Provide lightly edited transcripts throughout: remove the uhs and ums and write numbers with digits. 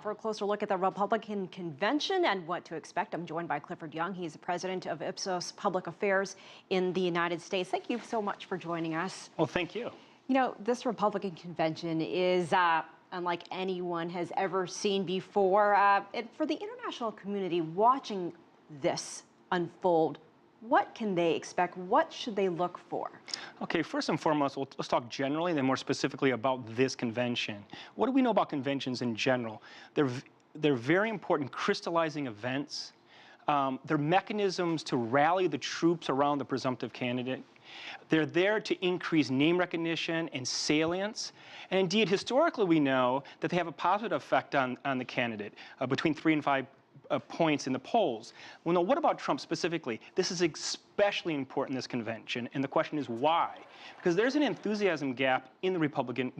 for a closer look at the Republican convention and what to expect, I'm joined by Clifford Young. He's the president of Ipsos Public Affairs in the United States. Thank you so much for joining us. Well, thank you. You know, this Republican convention is unlike anyone has ever seen before. For the international community watching this unfold, what can they expect? What should they look for? Okay, first and foremost, let's talk generally, then more specifically about this convention. What do we know about conventions in general? They're very important crystallizing events. They're mechanisms to rally the troops around the presumptive candidate. They're there to increase name recognition and salience. And indeed, historically, we know that they have a positive effect on the candidate, between 3 and 5 points in the polls. Well, now, what about Trump specifically? This is especially important in this convention, and the question is why? Because there's an enthusiasm gap in the Republican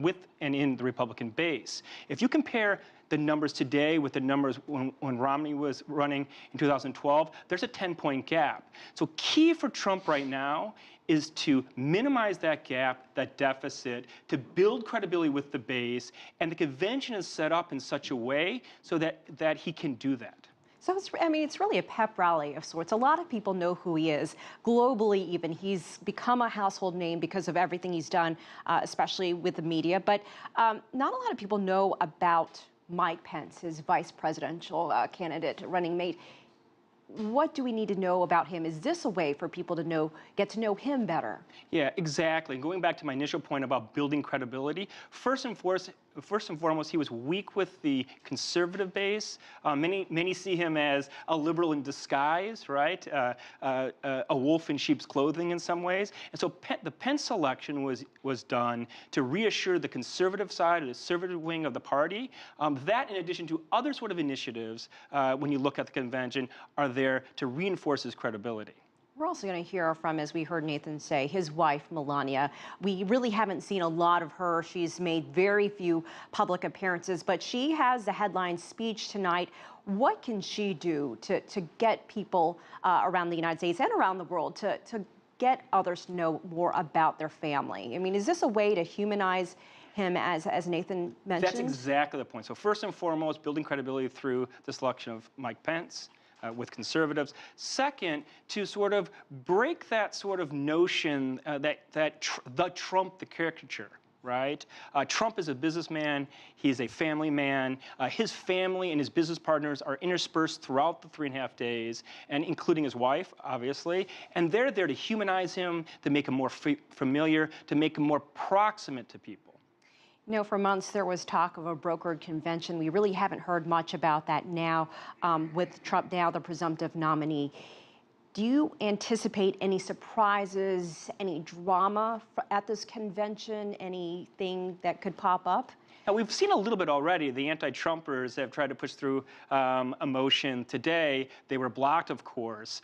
base. If you compare the numbers today with the numbers when Romney was running in 2012, there's a 10-point gap. So key for Trump right now is to minimize that gap, that deficit, to build credibility with the base, and the convention is set up in such a way so that he can do that. So, it's really a pep rally of sorts. A lot of people know who he is. Globally, even, he's become a household name because of everything he's done, especially with the media. But not a lot of people know about Mike Pence, his vice presidential candidate, running mate. What do we need to know about him? Is this a way for people to get to know him better? Yeah, exactly. Going back to my initial point about building credibility, first and foremost, he was weak with the conservative base. Many see him as a liberal in disguise, right? A wolf in sheep's clothing in some ways. And so the Pence selection was done to reassure the conservative side, the conservative wing of the party. That, in addition to other sort of initiatives, when you look at the convention, are there to reinforce his credibility. We're also going to hear from, as we heard Nathan say, his wife, Melania. We really haven't seen a lot of her. She's made very few public appearances, but she has the headline speech tonight. What can she do to get people around the United States and around the world to get others to know more about their family? I mean, is this a way to humanize him, as Nathan mentioned? That's exactly the point. So first and foremost, building credibility through the selection of Mike Pence. With conservatives. Second, to sort of break that sort of notion the Trump, the caricature, right? Trump is a businessman. He's a family man. His family and his business partners are interspersed throughout the 3.5 days, and including his wife, obviously. And they're there to humanize him, to make him more familiar, to make him more proximate to people. You know, for months there was talk of a brokered convention. We really haven't heard much about that now, with Trump now the presumptive nominee. Do you anticipate any surprises, any drama at this convention, anything that could pop up? Now, we've seen a little bit already. The anti-Trumpers have tried to push through a motion today. They were blocked, of course.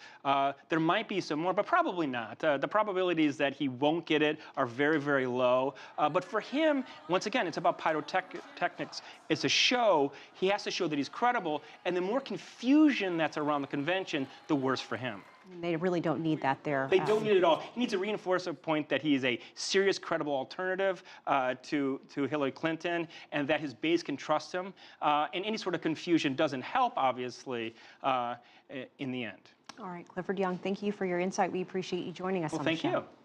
There might be some more, but probably not. The probabilities that he won't get it are very, very low. But for him, once again, it's about pyrotechnics. It's a show. He has to show that he's credible. And the more confusion that's around the convention, the worse for him. They really don't need that there. They don't need it at all. He needs to reinforce a point that he is a serious, credible alternative to Hillary Clinton, and that his base can trust him. And any sort of confusion doesn't help, obviously, in the end. All right, Clifford Young, thank you for your insight. We appreciate you joining us on the show. Well, thank you.